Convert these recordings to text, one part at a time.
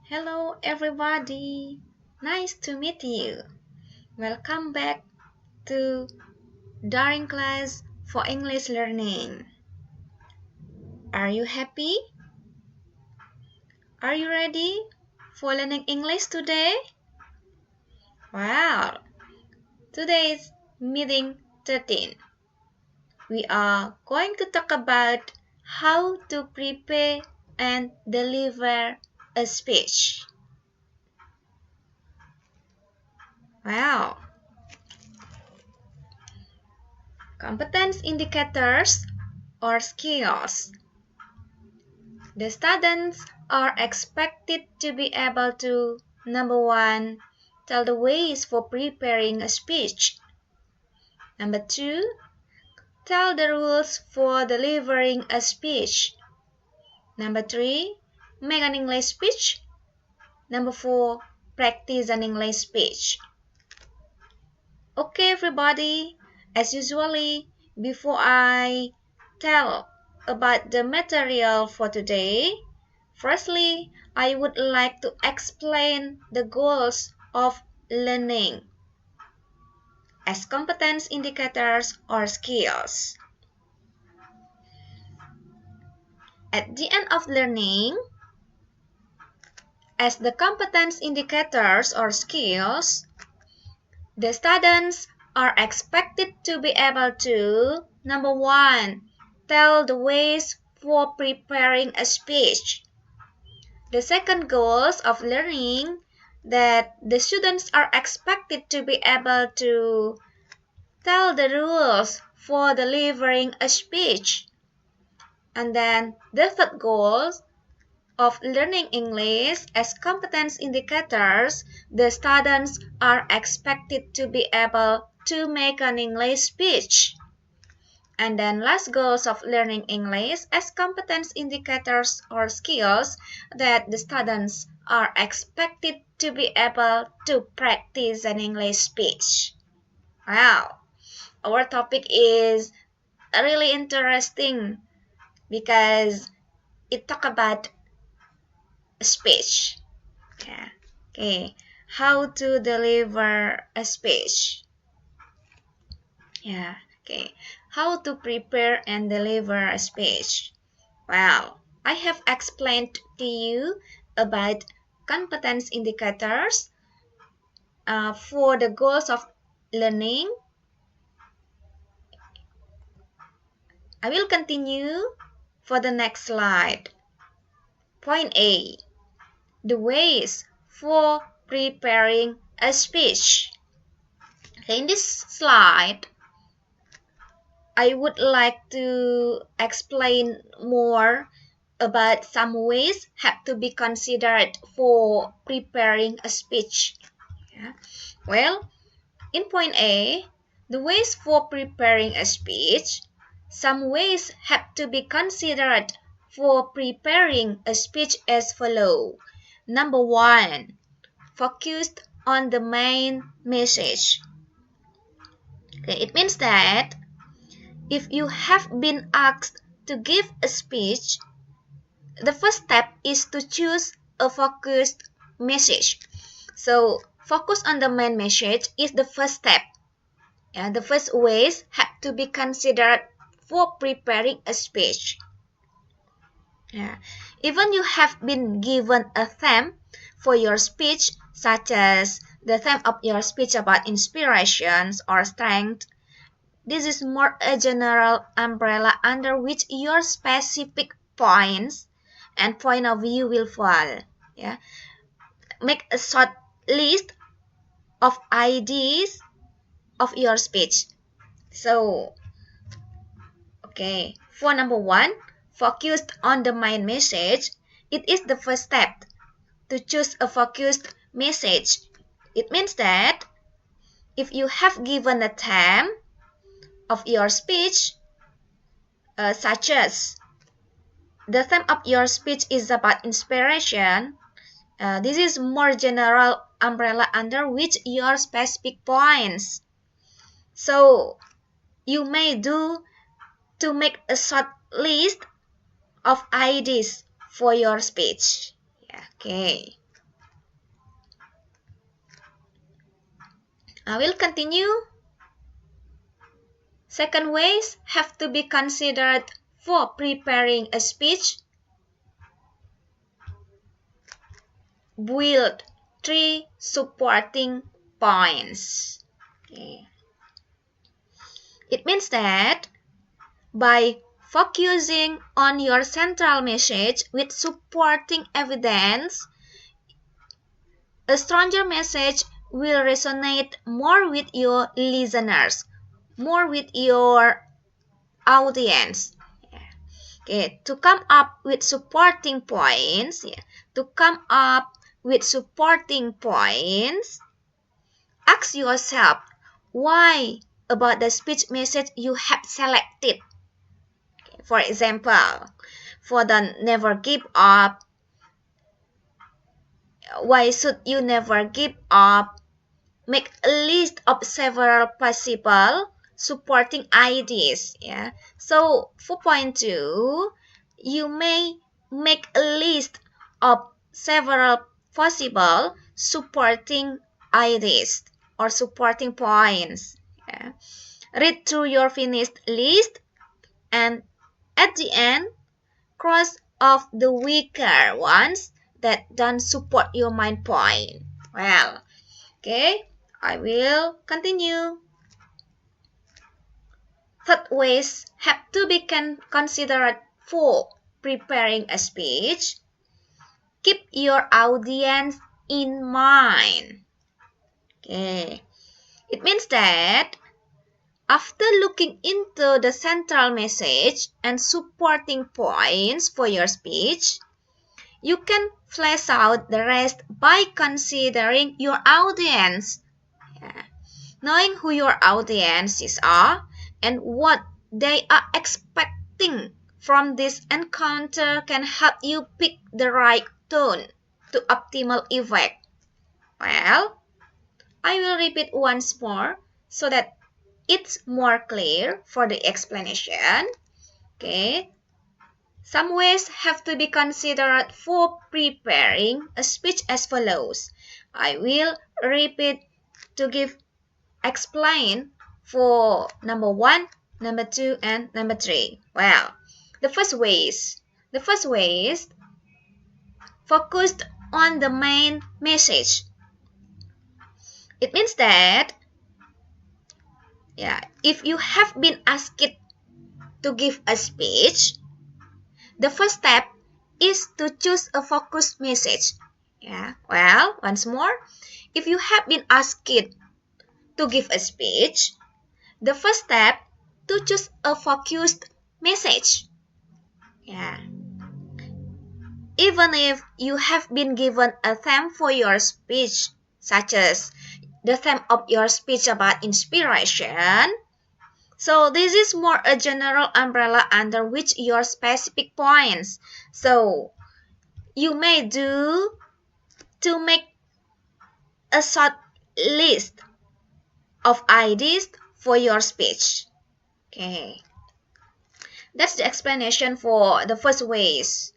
Hello, everybody. Nice to meet you. Welcome back to Daring Class for English Learning. Are you happy? Are you ready for learning English today? Wow! Today is meeting 13. We are going to talk about how to prepare and deliver a speech. Wow! Competence indicators or skills. The students are expected to be able to number 1. Tell the ways for preparing a speech. Number 2. Tell the rules for delivering a speech. Number 3. Make an English speech. Number 4. Practice an English speech. Okay, everybody. As usually, before I tell about the material for today, firstly, I would like to explain the goals of learning as competence indicators or skills. At the end of learning, as the competence indicators or skills, the students are expected to be able to, number 1, tell the ways for preparing a speech. The second goals of learning that the students are expected to be able to tell the rules for delivering a speech. And then the third goal of learning English as competence indicators, the students are expected to be able to make an English speech. And then last goals of learning English as competence indicators or skills that the students are expected to be able to practice an English speech. Wow, our topic is really interesting because it talk about speech. Yeah. Okay. How to deliver a speech. Yeah. Okay. How to prepare and deliver a speech. Well, I have explained to you about competence indicators for the goals of learning. I will continue for the next slide. Point A. The ways for preparing a speech. In this slide, I would like to explain more about some ways have to be considered for preparing a speech. Yeah. Well, in point A, the ways for preparing a speech, some ways have to be considered for preparing a speech as follow. Number 1, focused on the main message. Okay, it means that if you have been asked to give a speech, the first step is to choose a focused message. So, focus on the main message is the first step. Yeah, the first ways have to be considered for preparing a speech. Yeah. Even you have been given a theme for your speech, such as the theme of your speech about inspirations or strength, this is more a general umbrella under which your specific points and point of view will fall. Yeah. Make a short list of ideas of your speech. So, okay, for number 1, focused on the main message, it is the first step to choose a focused message. It means that if you have given a theme of your speech, such as the theme of your speech is about inspiration, this is more general umbrella under which your specific points. So you may do to make a short list of ideas for your speech. Yeah, okay. I will continue. Second ways have to be considered for preparing a speech. Build 3 supporting points. Okay. It means that by focusing on your central message with supporting evidence, a stronger message will resonate more with your listeners, more with your audience. Okay, to come up with supporting points, ask yourself why about the speech message you have selected. Okay, for example, for the never give up, why should you never give up? Make a list of several possible supporting ideas. Yeah. So for point 2, you may make a list of several possible supporting ideas or supporting points. Yeah. Read through your finished list and at the end, cross off the weaker ones that don't support your main point. Well, okay, I will continue. Third ways have to be considered for preparing a speech. Keep your audience in mind. Okay, it means that after looking into the central message and supporting points for your speech, you can flesh out the rest by considering your audience. Yeah. Knowing who your audiences are and what they are expecting from this encounter can help you pick the right tone to optimal effect. Well, I will repeat once more so that it's more clear for the explanation. Okay. Some ways have to be considered for preparing a speech as follows. I will repeat to explain for number 1, number 2, and number 3. Well, the first way is focused on the main message. It means that if you have been asked to give a speech, the first step is to choose a focused message. Well, once more, if you have been asked to give a speech, the first step to choose a focused message. Even if you have been given a theme for your speech, such as the theme of your speech about inspiration, so this is more a general umbrella under which your specific points. So you may do to make a short list of ideas for your speech. Okay. That's the explanation for the first ways.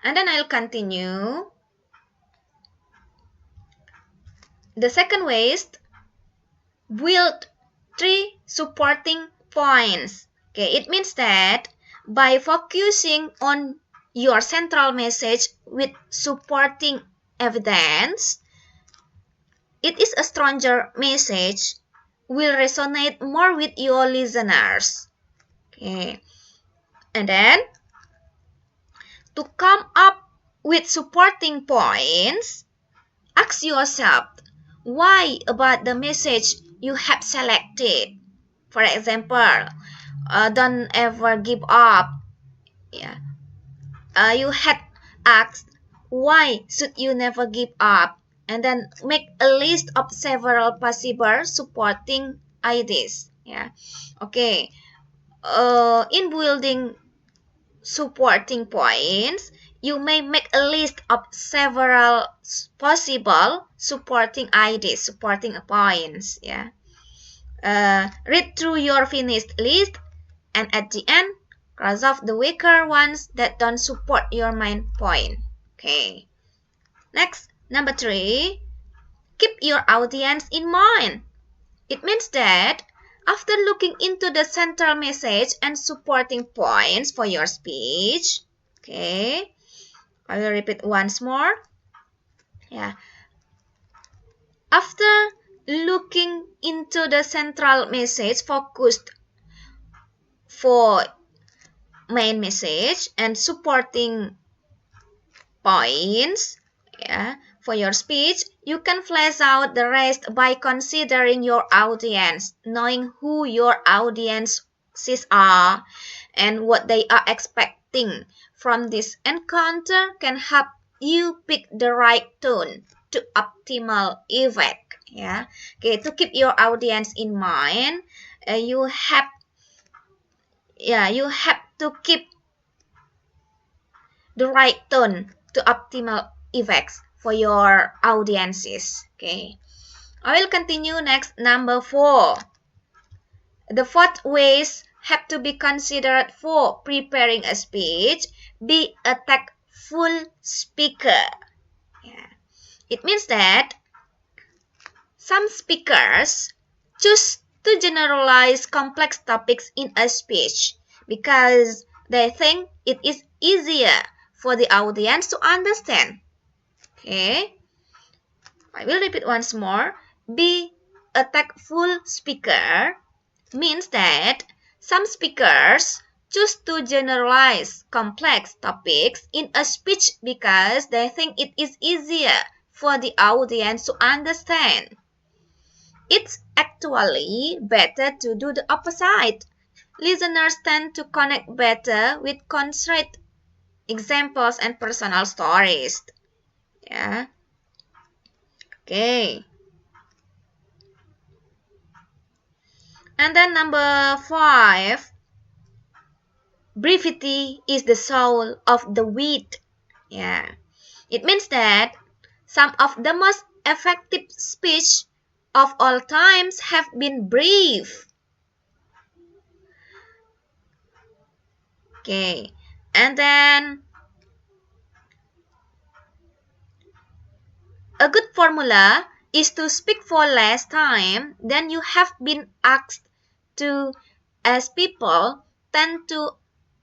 And then I'll continue. The second way is build 3 supporting points. Okay, it means that by focusing on your central message with supporting evidence, it is a stronger message will resonate more with your listeners. Okay. And then to come up with supporting points, ask yourself why about the message you have selected. For example, don't ever give up. You had asked why should you never give up, and then make a list of several possible supporting ideas. Okay. In building supporting points, you may make a list of several possible supporting ideas, supporting points. Read through your finished list and at the end, cross off the weaker ones that don't support your main point. Okay. Next, number 3. keep your audience in mind. It means that after looking into the central message and supporting points for your speech, okay, I will repeat once more. Yeah. After looking into the central message focused for main message and supporting points, yeah, for your speech, you can flesh out the rest by considering your audience, knowing who your audiences are and what they are expecting from this encounter can help you pick the right tone to optimal effect. Yeah, okay. To keep your audience in mind, you have to keep the right tone to optimal effects for your audiences. Okay, I will continue next. Number 4. The fourth ways have to be considered for preparing a speech. Be a tactful speaker. Yeah. It means that some speakers choose to generalize complex topics in a speech because they think it is easier for the audience to understand. Okay, I will repeat once more. Be a tactful speaker means that some speakers choose to generalize complex topics in a speech because they think it is easier for the audience to understand. It's actually better to do the opposite. Listeners tend to connect better with concrete examples and personal stories. Yeah. Okay. And then number 5, brevity is the soul of the wit. Yeah. It means that some of the most effective speech of all times have been brief. Okay. And then a good formula is to speak for less time than you have been asked to, as people tend to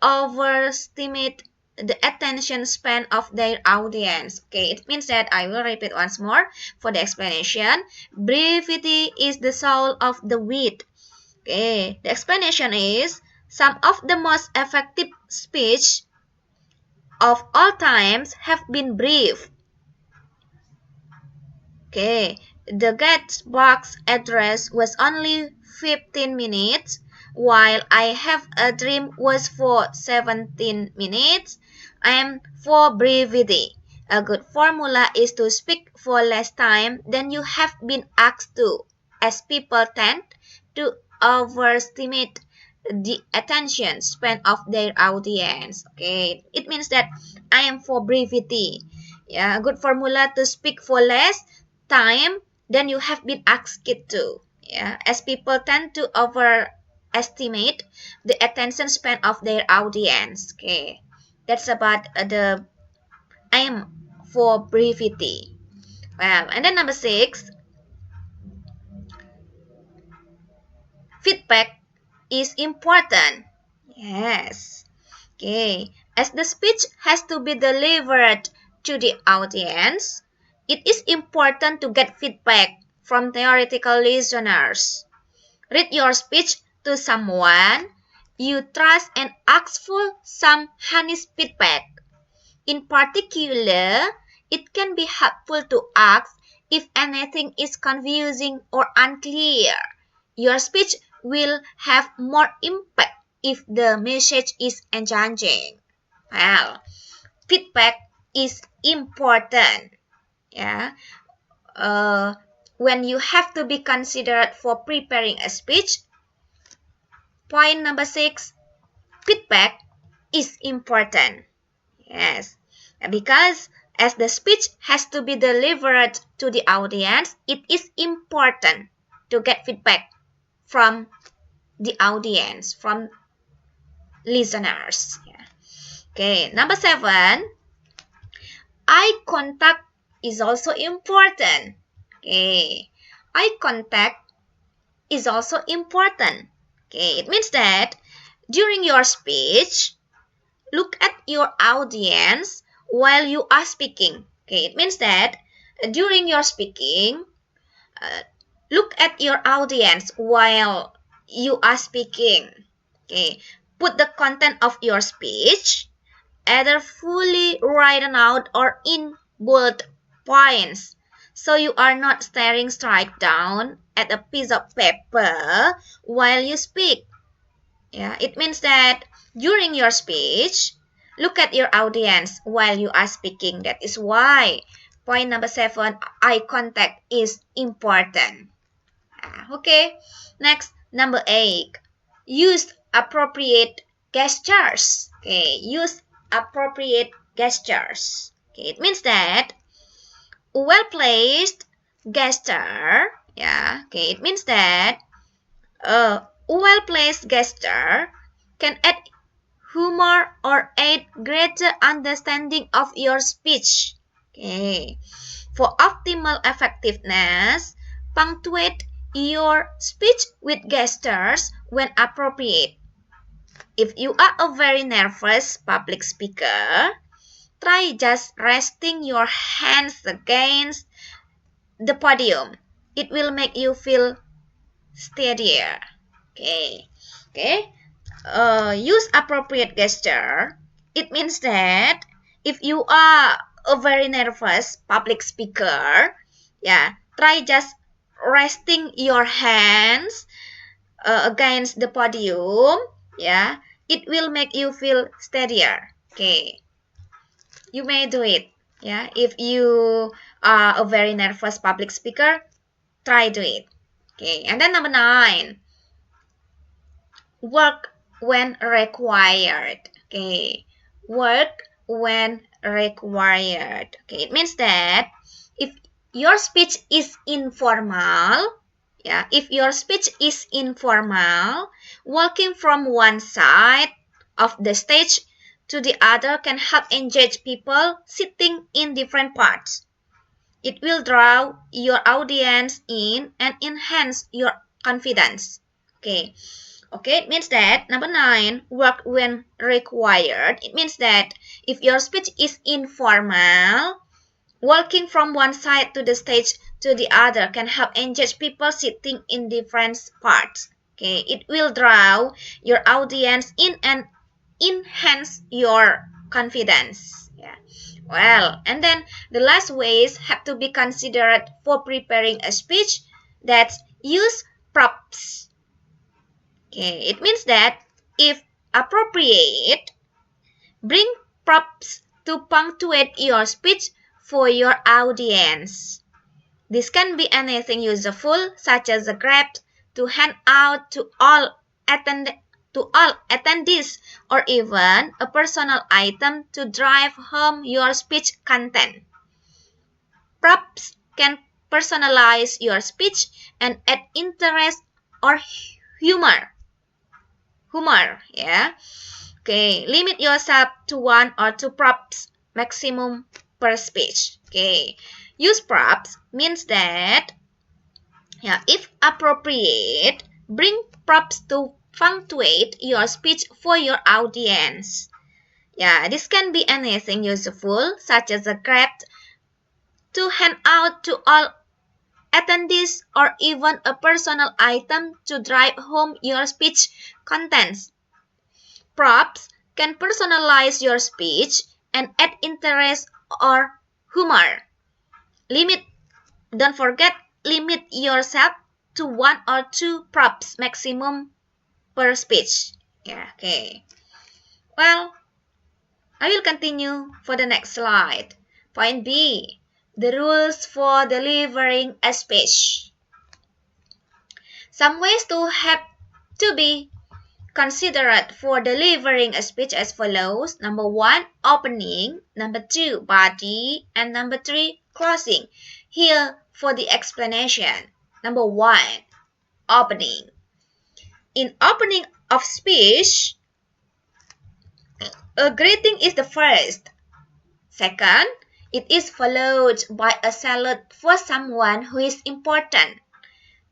overestimate the attention span of their audience. Okay, it means that I will repeat once more for the explanation. Brevity is the soul of the wit. Okay, the explanation is some of the most effective speech of all times have been brief. Okay, the Gettysburg address was only 15 minutes, while I Have a Dream was for 17 minutes. And for brevity, a good formula is to speak for less time than you have been asked to, as people tend to overestimate the attention span of their audience. Okay, it means that I am for brevity. Yeah, a good formula to speak for less time than you have been asked to. Yeah, as people tend to overestimate the attention span of their audience. Okay, that's about the I am for brevity. Well, and then number 6, feedback is important. Yes. Okay, as the speech has to be delivered to the audience, it is important to get feedback from theoretical listeners. Read your speech to someone you trust and ask for some honest feedback. In particular, it can be helpful to ask if anything is confusing or unclear. Your speech will have more impact if the message is engaging. Well, feedback is important. Yeah. Uh, when you have to be considered for preparing a speech, point number 6, feedback is important. Yes, because as the speech has to be delivered to the audience, it is important to get feedback from the audience, from listeners. Yeah. Okay, number 7, eye contact is also important. Okay. Eye contact is also important. Okay, it means that during your speech, look at your audience while you are speaking. Okay, it means that during your speaking, uh, look at your audience while you are speaking. Okay, put the content of your speech either fully written out or in bold points. So you are not staring straight down at a piece of paper while you speak. Yeah, it means that during your speech, look at your audience while you are speaking. That is why point number 7, eye contact is important. Okay, next, number 8, use appropriate gestures. Okay, use appropriate gestures. Okay, it means that well-placed gesture. Yeah, okay, it means that a well-placed gesture can add humor or aid greater understanding of your speech. Okay. For optimal effectiveness, punctuate your speech with gestures when appropriate. If you are a very nervous public speaker, try just resting your hands against the podium. It will make you feel steadier. Okay. Okay. Use appropriate gesture. It means that if you are a very nervous public speaker, yeah, try just resting your hands against the podium. Yeah, it will make you feel steadier. Okay, you may do it. Yeah, if you are a very nervous public speaker, try do it. Okay, and then number 9, work when required. Okay, work when required. Okay, it means that if your speech is informal, yeah, if your speech is informal, walking from one side of the stage to the other can help engage people sitting in different parts. It will draw your audience in and enhance your confidence. Okay, okay, it means that number 9, work when required. It means that if your speech is informal, walking from one side to the stage to the other can help engage people sitting in different parts. Okay, it will draw your audience in and enhance your confidence. Yeah. Well, and then the last ways have to be considered for preparing a speech. That's use props. Okay, it means that if appropriate, bring props to punctuate your speech for your audience. This can be anything useful, such as a graph to hand out to all attendees, or even a personal item to drive home your speech content. Props can personalize your speech and add interest or humor. Humor, yeah. Okay, limit yourself to 1 or 2 props maximum per speech. Okay, use props means that, yeah, if appropriate, bring props to punctuate your speech for your audience. Yeah, this can be anything useful, such as a graph to hand out to all attendees or even a personal item to drive home your speech contents. Props can personalize your speech and add interest or humor. Limit, don't forget, limit yourself to 1 or 2 props maximum per speech. Yeah, okay. Well, I will continue for the next slide. Point B, the rules for delivering a speech. Some ways to have to be considered for delivering a speech as follows. Number 1, opening. Number 2, body. And number 3, closing. Here for the explanation. Number 1, opening. In opening of speech, a greeting is the first. Second, It is followed by a salute for someone who is important.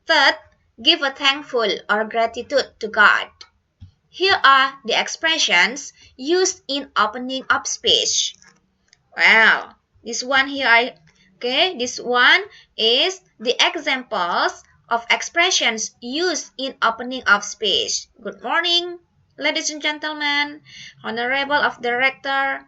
Third, give a thankful or gratitude to God. Here are the expressions used in opening up speech. Wow, this one here, this one is the examples of expressions used in opening up speech. Good morning, ladies and gentlemen, honorable of director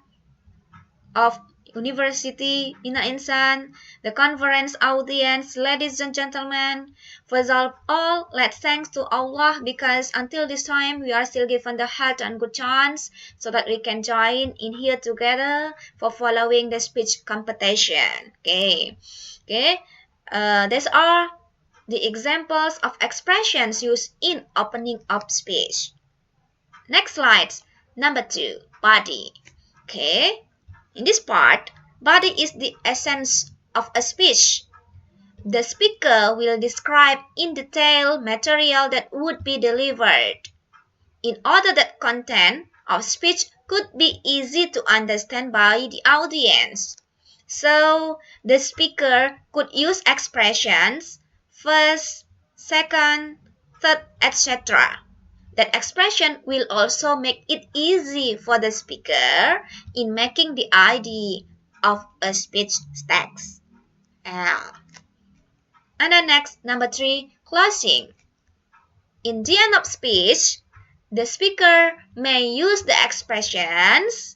of University Ina Insan, the conference audience, ladies and gentlemen. First of all, let's thanks to Allah because until this time we are still given the health and good chance so that we can join in here together for following the speech competition. Okay. These are the examples of expressions used in opening up speech. Next slide, number 2, body. Okay. In this part, body is the essence of a speech. The speaker will describe in detail material that would be delivered, in order that content of speech could be easy to understand by the audience. So, the speaker could use expressions first, second, third, etc. That expression will also make it easy for the speaker in making the idea of a speech text. And then next, number 3, closing. In the end of speech, the speaker may use the expressions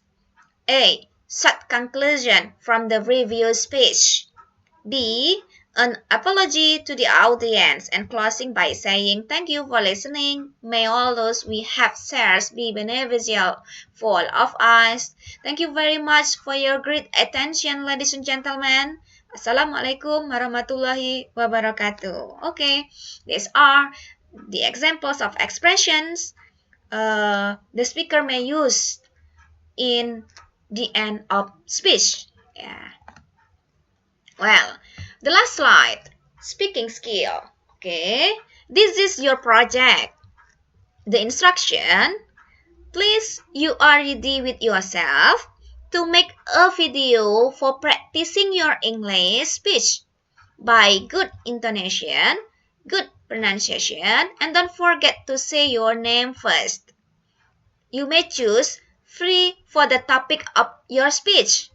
A. Short conclusion from the review speech. B. An apology to the audience and closing by saying thank you for listening. May all those we have shared be beneficial for all of us. Thank you very much for your great attention, ladies and gentlemen. Assalamualaikum warahmatullahi wabarakatuh. Okay, these are the examples of expressions the speaker may use in the end of speech. Yeah. Well, the last slide, speaking skill. Okay, this is your project. The instruction, please you are ready with yourself to make a video for practicing your English speech by good intonation, good pronunciation, and don't forget to say your name first. You may choose free for the topic of your speech.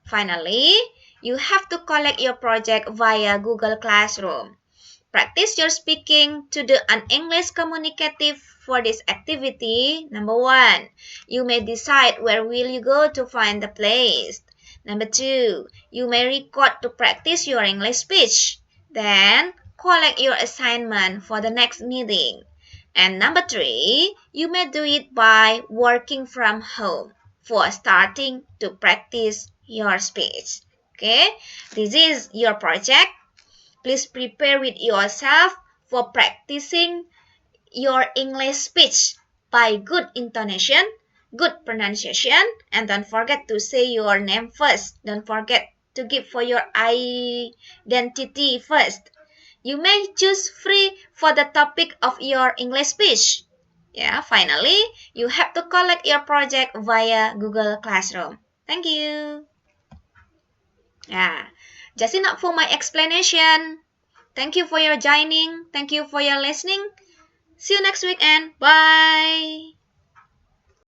Finally, you have to collect your project via Google Classroom. Practice your speaking to do an English communicative for this activity. Number 1, you may decide where will you go to find the place. Number 2, you may record to practice your English speech. Then, collect your assignment for the next meeting. And number 3, you may do it by working from home for starting to practice your speech. Okay, this is your project. Please prepare with yourself for practicing your English speech by good intonation, good pronunciation, and don't forget to say your name first. Don't forget to give for your identity first. You may choose free for the topic of your English speech. Yeah, finally, you have to collect your project via Google Classroom. Thank you. Yeah, just enough for my explanation. Thank you for your joining. Thank you for your listening. See you next week and bye.